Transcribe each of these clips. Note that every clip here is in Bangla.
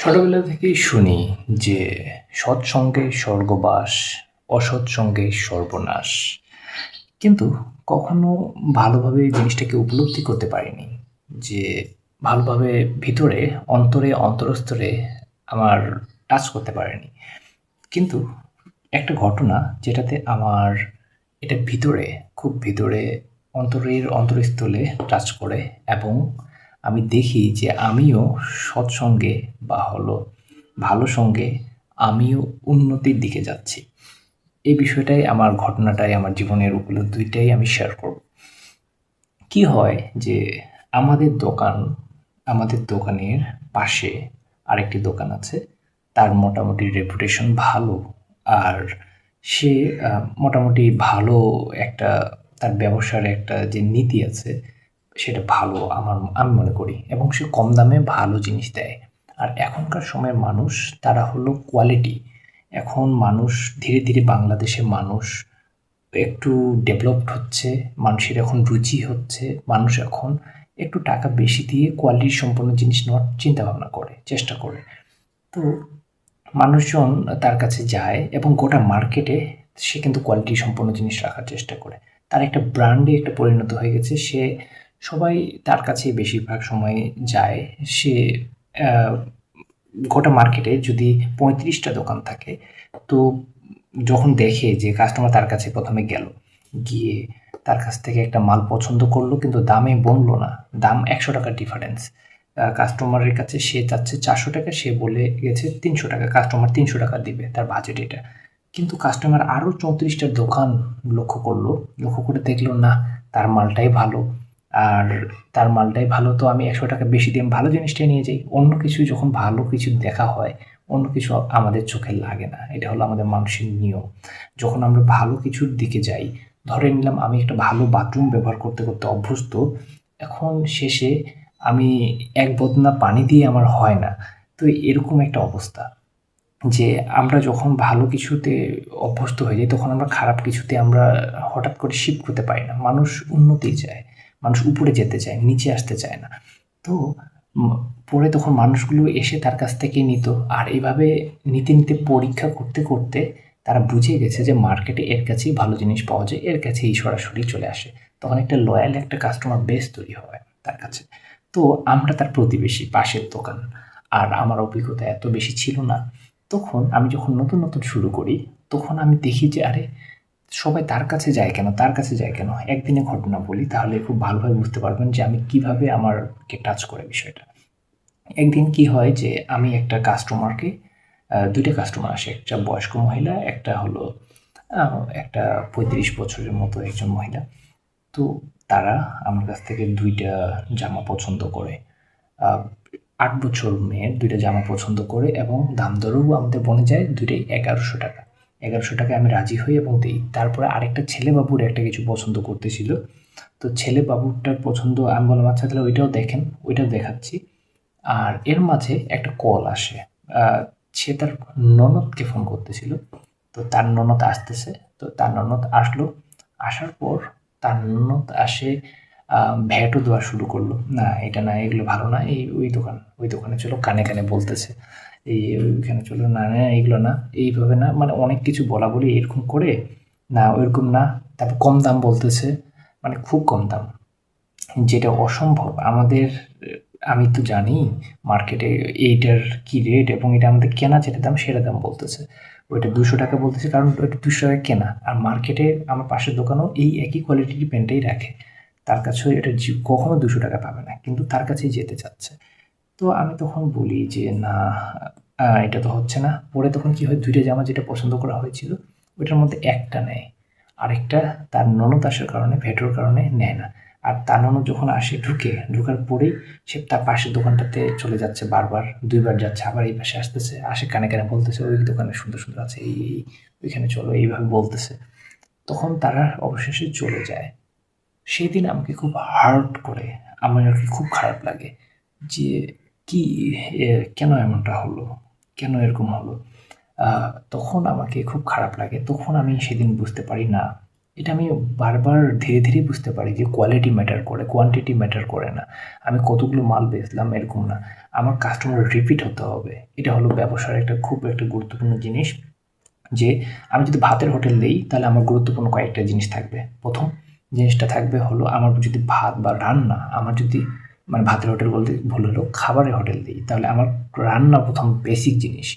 ছোটবেলা থেকেই শুনি যে সৎসঙ্গে স্বর্গবাস, অসৎসঙ্গে সর্বনাশ। কিন্তু কখনো ভালোভাবে এই জিনিসটাকে উপলব্ধি করতে পারিনি যে ভালোভাবে ভিতরে অন্তরে অন্তরস্থরে আমার টাচ করতে পারেনি। কিন্তু একটা ঘটনা যেটাতে আমার এটা ভিতরে, খুব ভিতরে অন্তরের অন্তরস্থলে টাচ করে এবং আমি দেখি যে আমিও সৎসঙ্গে বা হলো ভালো সঙ্গে আমিও উন্নতির দিকে যাচ্ছি। এই বিষয়টাই আমার ঘটনাটাই আমার জীবনের উপলব্ধিটাই আমি শেয়ার করব। কি হয় যে আমাদের দোকান আমাদের দোকানের পাশে আরেকটি দোকান আছে। তার মোটামুটি রেপুটেশন ভালো। আর সে মোটামুটি ভালো একটা তার ব্যবসার একটা যে নীতি আছে সেটা ভালো আমি মনে করি এবং সে কম দামে ভালো জিনিস দেয়। আর এখনকার সময়ের মানুষ তারা হলো কোয়ালিটি। এখন মানুষ ধীরে, ধীরে বাংলাদেশের মানুষ একটু ডেভেলপড হচ্ছে, মানুষের এখন রুচি হচ্ছে, মানুষ এখন একটু টাকা বেশি দিয়ে কোয়ালিটি সম্পন্ন জিনিস নেওয়ার চিন্তাভাবনা করে, চেষ্টা করে। তো মানুষজন তার কাছে যায় এবং গোটা মার্কেটে সে কিন্তু কোয়ালিটি সম্পন্ন জিনিস রাখার চেষ্টা করে। তার একটা ব্র্যান্ডে একটা পরিণত হয়ে গেছে। সবাই তার কাছে বেশিরভাগ সময় যায়। সে আ গোটা মার্কেটে যদি ৩৫টা দোকান থাকে, তো যখন দেখে যে কাস্টমার তার কাছে ১ম এ গেল, গিয়ে তার কাছ থেকে একটা মাল পছন্দ করলো কিন্তু দামে বনল না। দাম ৳১০০ ডিফারেন্স। কাস্টমারের কাছে সে চাচ্ছে ৳৪০০, সে বলে গেছে ৳৩০০। কাস্টমার ৳৩০০ দিবে, তার বাজেট এটা। কিন্তু কাস্টমার আরও ৩৪ টা দোকান লক্ষ্য করলো। লক্ষ্য করে দেখলো না, তার মালটাই ভালো। আর তার মালটাই ভালো, তো আমি ৳১০০ বেশি দিয়ে আমি ভালো জিনিসটাই নিয়ে যাই। অন্য কিছু যখন ভালো কিছু দেখা হয়, অন্য কিছু আমাদের চোখে লাগে না। এটা হলো আমাদের মানুষের নিয়ম। যখন আমরা ভালো কিছুর দিকে যাই, ধরে নিলাম আমি একটা ভালো বাথরুম ব্যবহার করতে, করতে অভ্যস্ত। এখন শেষে আমি ১ বদনা পানি দিয়ে আমার হয় না। তো এরকম একটা অবস্থা। যে আমরা যখন ভালো কিছুতে অভ্যস্ত হয়ে যাই, তখন আমরা খারাপ কিছুতে আমরা হঠাৎ করে শিফট করতে পারি না। মানুষ উন্নতি চায়, মানুষ উপরে যেতে চায়, নিচে আসতে চায় না। তো উম পরে তখন মানুষগুলো এসে তার কাছ থেকে নিত। আর এভাবে নিতে, নিতে পরীক্ষা করতে, করতে তারা বুঝে গেছে যে মার্কেটে এর কাছেই ভালো জিনিস পাওয়া যায়, এর কাছেই সরাসরি চলে আসে। তখন একটা লয়াল একটা কাস্টমার বেস তৈরি হয় তার কাছে। তো আমরা তার প্রতিবেশী, পাশের দোকান। আর আমার অভিজ্ঞতা এত বেশি ছিল না। তখন আমি যখন নতুন, নতুন শুরু করি, তখন আমি দেখি যে আরে সবাই তার কাছে যায় কেন? তার কাছে যায় কেন? একদিনের ঘটনা বলি, তাহলে খুব ভালোভাবে বুঝতে পারবেন যে আমি কিভাবে আমারকে টাচ করে বিষয়টা। একদিন কি হয় যে আমি একটা কাস্টমারকে ২ টা কাস্টমার আসে। একটা বয়স্ক মহিলা, একটা হলো আ একটা ৩৫ বছরের মতো একজন মহিলা। তো তারা আমার কাছ থেকে ২ টা জামা পছন্দ করে। আ ৮ বছর মেয়ের ২ টা জামা পছন্দ করে এবং দাম দরেও আমাদের বনে যায়, ২ টাই ৳১১০০। ৳১১০০ আমি রাজি হই এবং দেই। তারপরে আরেকটা ছেলে-বাবুর একটা কিছু পছন্দ করতেছিল। তো ছেলে-বাবুরটার পছন্দ আমি বললাম, "আচ্ছা তাহলে ওইটাও দেখেন।" ওইটাও দেখাচ্ছি। আর এর মাঝে একটা কল আসে। আ সে তার ননদকে ফোন করতেছিল। তো তার ননদ আসতেছে। তো তার ননদ আসলো। আসার পর তার ননদ আসে আ ভ্যাটও দেওয়া শুরু করলো। "না, এটা না, এগুলো ভালো না। ওই দোকানে চলো।" কানে, কানে বলতেছে। ওইখানে চলো। "না, না, এগুলো না, এইভাবে না।" মানে অনেক কিছু বলাবলি এরকম করে, "না, ওইরকম না।" তারপর কম দাম বলতেছে। মানে খুব কম দাম। যেটা অসম্ভব। আমি তো জানি মার্কেটে এইটার কি রেট এবং এটা আমাদের কেনা যেটা দাম সেটা দাম বলতেছে। ওইটা ৳২০০ বলতেছে কারণ ওইটা ৳২০০ কেনা। আর মার্কেটে আমার পাশের দোকানেও এই একই কোয়ালিটির প্যান্টই রাখে। তার কাছেও এটা কখনো ৳২০০ পাবে না। কিন্তু তার কাছেই যেতে চাচ্ছে। তো আমি তখন বলি যে, "না, এটা তো হচ্ছে না।" পরে তখন কি হয়, ২ টা জামা যেটা পছন্দ করা হয়েছিল, ওইটার মধ্যে একটা নেয়। আরেকটা তার ননদ আসার কারণে, ভেটোর কারণে নেয় না। আর তার ননদ যখন আসে ঢোকার পরেই সে তার পাশের দোকানটাতে চলে যাচ্ছে বারবার। ২ বার যাচ্ছে, আবার এই পাশে আসতেছে। আসে কানে, কানে বলতেছে, "ওই দোকানে সুন্দর, সুন্দর আছে। ওইখানে চলো।" এইভাবে বলতেছে। তখন তারা অবশেষে চলে যায়। সেদিন আমাকে খুব হার্ট করে, আমার আরকি খুব খারাপ লাগে যে কি এ কেন এমনটা হলো? কেন এরকম হলো? আ তখন আমাকে খুব খারাপ লাগে। তখন আমি সেদিন বুঝতে পারি না, এটা আমি বারবার ধীরে ধীরে বুঝতে পারি যে কোয়ালিটি ম্যাটার করে, কোয়ান্টিটি ম্যাটার করে না। আমি কতগুলো মাল বেচলাম এরকম না, আমার কাস্টমার রিপিট হতে হবে। এটা হলো ব্যবসার একটা খুব একটা গুরুত্বপূর্ণ জিনিস। যে আমি যদি ভাতের হোটেল দেই তাহলে আমার গুরুত্বপূর্ণ কয়েকটা জিনিস থাকবে। প্রথম জিনিসটা থাকবে হলো আমার যদি ভাত বা রান্না, আমার যদি মানে ভাতের হোটেল বলতে ভুল হলো, খাবারের হোটেল দিই তাহলে আমার রান্না প্রথম বেসিক জিনিস,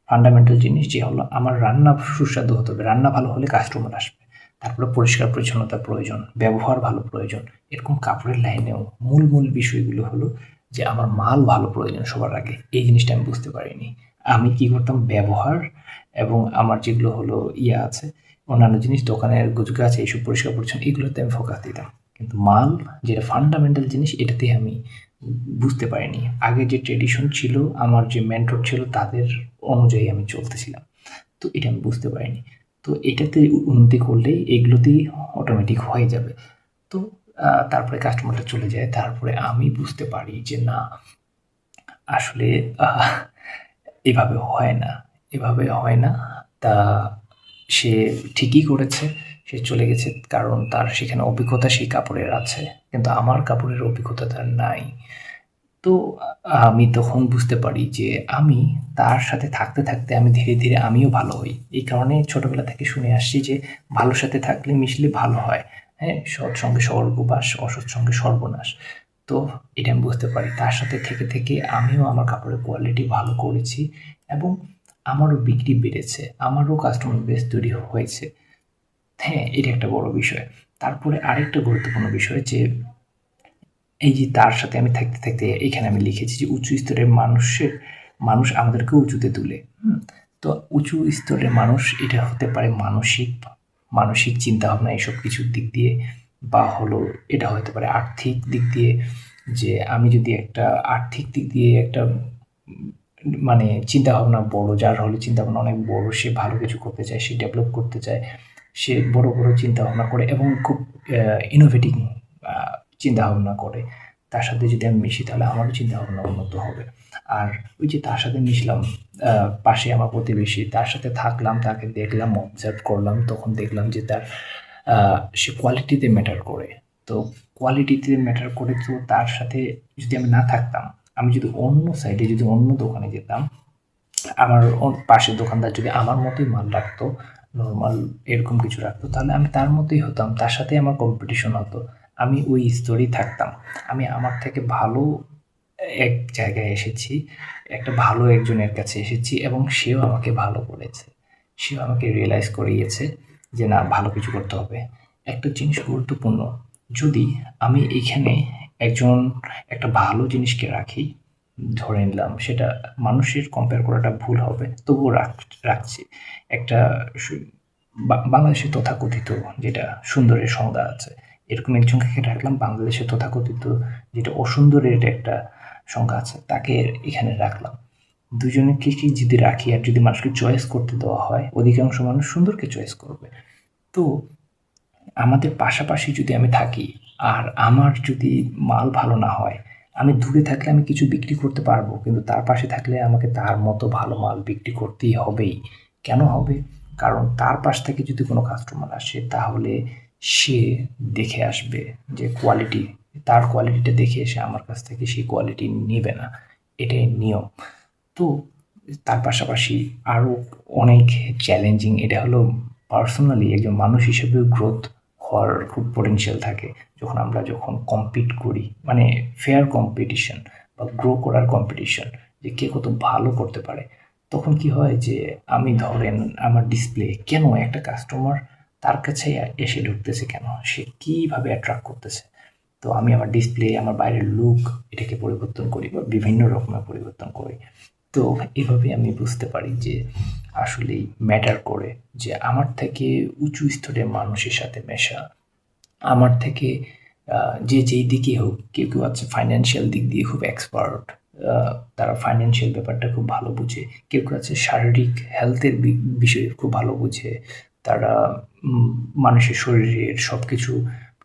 ফান্ডামেন্টাল জিনিস যে হলো আমার রান্না সুস্বাদু হতে হবে। রান্না ভালো হলে কাস্টমার আসবে। তারপরে পরিষ্কার পরিচ্ছন্নতার প্রয়োজন, ব্যবহার ভালো প্রয়োজন। এরকম কাপড়ের লাইনেও মূল মূল বিষয়গুলো হলো যে আমার মাল ভালো প্রয়োজন সবার আগে। এই জিনিসটা আমি বুঝতে পারিনি। আমি কি করতাম, ব্যবহার এবং আমার যেগুলো হলো আছে অন্যান্য জিনিস, দোকানের আছে এইসব পরিষ্কার পরিচ্ছন্ন, এগুলোতে আমি ফোকাস দিতাম। কিন্তু মাল যেটা ফান্ডামেন্টাল জিনিস এটাতে আমি বুঝতে পারিনি। আগে যে ট্রেডিশন ছিল, আমার যে মেন্টর ছিল তাদের অনুযায়ী আমি চলতেছিলাম। তো এটা আমি বুঝতে পারিনি। তো এটাতে উন্নতি করলেই এগুলোতেই অটোমেটিক হয়ে যাবে। তো তারপরে কাস্টমারটা চলে যায়। তারপরে আমি বুঝতে পারি যে না, আসলে এভাবে হয় না, এভাবে হয় না। তা সে ঠিকই করেছে, সে চলে গেছে কারণ তার সেখানে অভিজ্ঞতা সেই কাপড়ের আছে, কিন্তু আমার কাপড়ের অভিজ্ঞতা তার নাই। তো আমি তখন বুঝতে পারি যে আমি তার সাথে থাকতে থাকতে আমি ধীরে ধীরে আমিও ভালো হই। এই কারণে ছোটবেলা থেকে শুনে আসছি যে ভালোর সাথে থাকলে মিশলে ভালো হয়। হ্যাঁ, সৎসঙ্গে স্বর্গবাস, অসৎসঙ্গে সর্বনাশ। তো এটা আমি বুঝতে পারি। তার সাথে থেকে থেকে আমিও আমার কাপড়ের কোয়ালিটি ভালো করেছি এবং আমারও বিক্রি বেড়েছে, আমারও কাস্টমার বেস তৈরি হয়েছে। হ্যাঁ, এটা একটা বড় বিষয়। তারপরে আরেকটা গুরুত্বপূর্ণ বিষয় যে এই যে তার সাথে আমি থাকতে থাকতে এখানে আমি লিখেছি যে উঁচু স্তরের মানুষ আমাদেরকে উঁচুতে তুলে। তো উঁচু স্তরের মানুষ এটা হতে পারে মানসিক মানসিক চিন্তাভাবনা এসব কিছুর দিক দিয়ে, বা হলো এটা হতে পারে আর্থিক দিক দিয়ে। যে আমি যদি একটা আর্থিক দিক দিয়ে একটা মানে চিন্তাভাবনা বড়, যার হলো চিন্তাভাবনা অনেক বড়, সে ভালো কিছু করতে চায়, সে ডেভেলপ করতে চায়, সে বড় বড় চিন্তাভাবনা করে এবং খুব ইনোভেটিভ চিন্তাভাবনা করে। তার সাথে যদি আমি মিশি তাহলে আমারও চিন্তাভাবনা উন্নত হবে। আর ওই যে তার সাথে মিশলাম, পাশে আমার প্রতিবেশী, তার সাথে থাকলাম, তাকে দেখলাম, অবজার্ভ করলাম, তখন দেখলাম যে তার সে কোয়ালিটিতে ম্যাটার করে। তো কোয়ালিটিতে ম্যাটার করে, তো তার সাথে যদি আমি না থাকতাম, আমি যদি অন্য সাইডে যদি অন্য দোকানে যেতাম, আমার পাশের দোকানদার যদি আমার মতোই মাল রাখতো, নর্মাল এরকম কিছু রাখতো, তাহলে আমি তার মতোই হতাম, তার সাথে আমার কম্পিটিশন হতো। আমি ওই স্তরেই থাকতাম। আমি আমার থেকে ভালো এক জায়গায় এসেছি, একটা ভালো একজনের কাছে এসেছি এবং সেও আমাকে ভালো করেছে। সেও আমাকে রিয়েলাইজ করিয়েছে যে না, ভালো কিছু করতে হবে। একটা জিনিস গুরুত্বপূর্ণ, যদি আমি এইখানে একটা ভালো জিনিসকে রাখি, ধরে নিলাম সেটা মানুষের কম্পেয়ার করাটা ভুল হবে, তবুও রাখছি একটা বাংলাদেশে তথাকথিত যেটা সুন্দরের সংজ্ঞা আছে, এরকম একজনকে রাখলাম। বাংলাদেশে তথাকথিত যেটা অসুন্দরের একটা সংজ্ঞা আছে, তাকে এখানে রাখলাম। দুজনকে কি যদি রাখি আর যদি মানুষকে চয়েস করতে দেওয়া হয়, অধিকাংশ মানুষ সুন্দরকে চয়েস করবে। তো আমাদের পাশাপাশি যদি আমি থাকি আর আমার যদি মাল ভালো না হয়, আমি দূরে থাকলে আমি কিছু বিক্রি করতে পারবো, কিন্তু তার পাশে থাকলে আমাকে তার মতো ভালো মাল বিক্রি করতেই হবেই। কেন হবে? কারণ তার পাশ থেকে যদি কোনো কাস্টমার আসে তাহলে সে দেখে আসবে যে কোয়ালিটি, তার কোয়ালিটিটা দেখে এসে আমার কাছ থেকে সেই কোয়ালিটি নেবে না, এটাই নিয়ম। তো তার পাশাপাশি আরও অনেক চ্যালেঞ্জিং, এটা হলো পার্সোনালি একজন মানুষ হিসেবে গ্রোথ হওয়ার খুব পোটেনশিয়াল থাকে যখন কম্পিট করি, মানে ফেয়ার কম্পিটিশন বা গ্রো করার কম্পিটিশন, যে কে কত ভালো করতে পারে। তখন কি হয় যে আমি ধরেন আমার ডিসপ্লে কেন একটা কাস্টমার তার কাছে এসে ঢুকতেছে, কেন সে কীভাবে অ্যাট্রাক্ট করতেছে, তো আমি আমার ডিসপ্লে, আমার বাইরের লুক এটাকে পরিবর্তন করি বা বিভিন্ন রকমের পরিবর্তন করি। তো এভাবে আমি বুঝতে পারি যে আসলেই ম্যাটার করে যে আমার থেকে উঁচু স্তরের মানুষের সাথে মেশা, আমার থেকে যে যেই দিকে হোক, কেউ কেউ আছে ফাইন্যান্সিয়াল দিক দিয়ে খুব এক্সপার্ট, তারা ফাইন্যান্সিয়াল ব্যাপারটা খুব ভালো বুঝে, কেউ কেউ আছে শারীরিক হেলথের বিষয়ে খুব ভালো বুঝে, তারা মানুষের শরীরের সব কিছু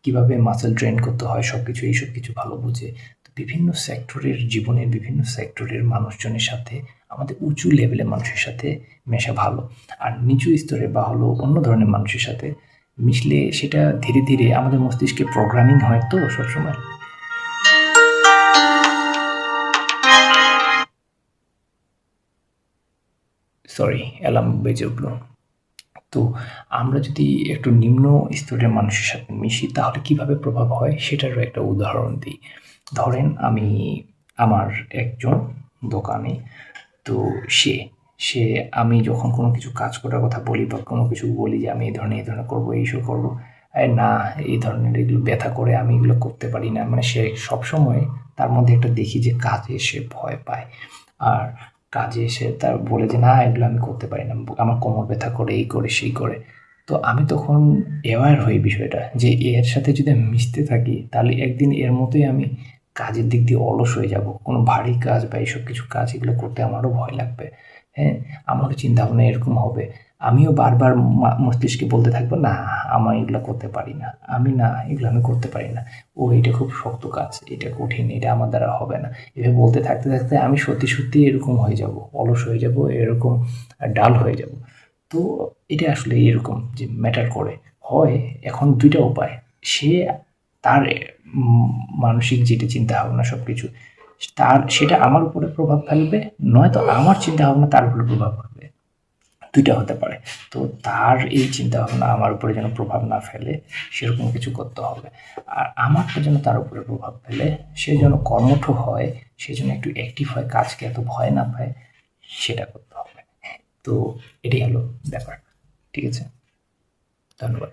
কীভাবে মাসেল ট্রেন করতে হয় সব কিছু, এইসব কিছু ভালো বুঝে। তো বিভিন্ন সেক্টরের জীবনের বিভিন্ন সেক্টরের মানুষজনের সাথে আমাদের উঁচু লেভেলের মানুষের সাথে মেশা ভালো, আর নিচু স্তরে বা হলো অন্য ধরনের মানুষের সাথে মিশলে সেটা ধীরে ধীরে আমাদের মস্তিষ্কে প্রোগ্রামিং হয় তো সবসময়। সরি, অ্যালার্ম বেজে উঠলো। তো আমরা যদি একটু নিম্ন স্তরের মানুষের সাথে মিশি তাহলে কিভাবে প্রভাব হয় সেটারও একটা উদাহরণ দিই। ধরেন আমি আমার একজন দোকানে, তো সে সে আমি যখন কোনো কিছু কাজ করার কথা বলি বা কোনো কিছু বলি যে আমি এই ধরনের করবো, এইসব করবো, না, এই ধরনের এগুলো ব্যথা করে, আমি এগুলো করতে পারি না, মানে সে সবসময় তার মধ্যে একটা দেখি যে কাজে সে ভয় পায়। আর কাজে এসে তার বলে যে না, এগুলো আমি করতে পারি না, আমার কোমর ব্যথা করে, এই করে সেই করে। তো আমি তখন অ্যাওয়্যার হই বিষয়টা যে এর সাথে যদি আমি মিশতে থাকি তাহলে একদিন এর মতোই আমি কাজের দিক দিয়ে অলস হয়ে যাব। কোনো ভারী কাজ বা এইসব কিছু কাজ এগুলো করতে আমারও ভয় লাগবে। হ্যাঁ, আমারও চিন্তাভাবনা এরকম হবে। আমিও বারবার মস্তিষ্কে বলতে থাকবো না, আমি এগুলো করতে পারি না, না, এগুলো আমি করতে পারি না, ও এটা খুব শক্ত কাজ, এটা কঠিন, এটা আমার দ্বারা হবে না। এভাবে বলতে থাকতে থাকতে আমি সত্যি সত্যি এরকম হয়ে যাব, অলস হয়ে যাব, এরকম ডাল হয়ে যাব। তো এটা আসলে এরকম যে ম্যাটার করে। হয় এখন ২ টা উপায়। সে তার মানসিক যেটা চিন্তাভাবনা সবকিছু, সেটা আমার উপরে প্রভাব ফেলবে, নয়তো আমার চিন্তাভাবনা তার উপরে প্রভাব ফেলবে। ২ টা হতে পারে। তো তার এই চিন্তাভাবনা আমার উপরে যেন প্রভাব না ফেলে সেরকম কিছু করতে হবে। আর আমারটা যেন তার উপরে প্রভাব ফেলে, সে যেন কর্মঠ হয়, সে যেন একটু অ্যাক্টিভ হয়, কাজকে এত ভয় না পায়, সেটা করতে হবে। তো এটাই হলো ব্যাপার। ঠিক আছে? ধন্যবাদ।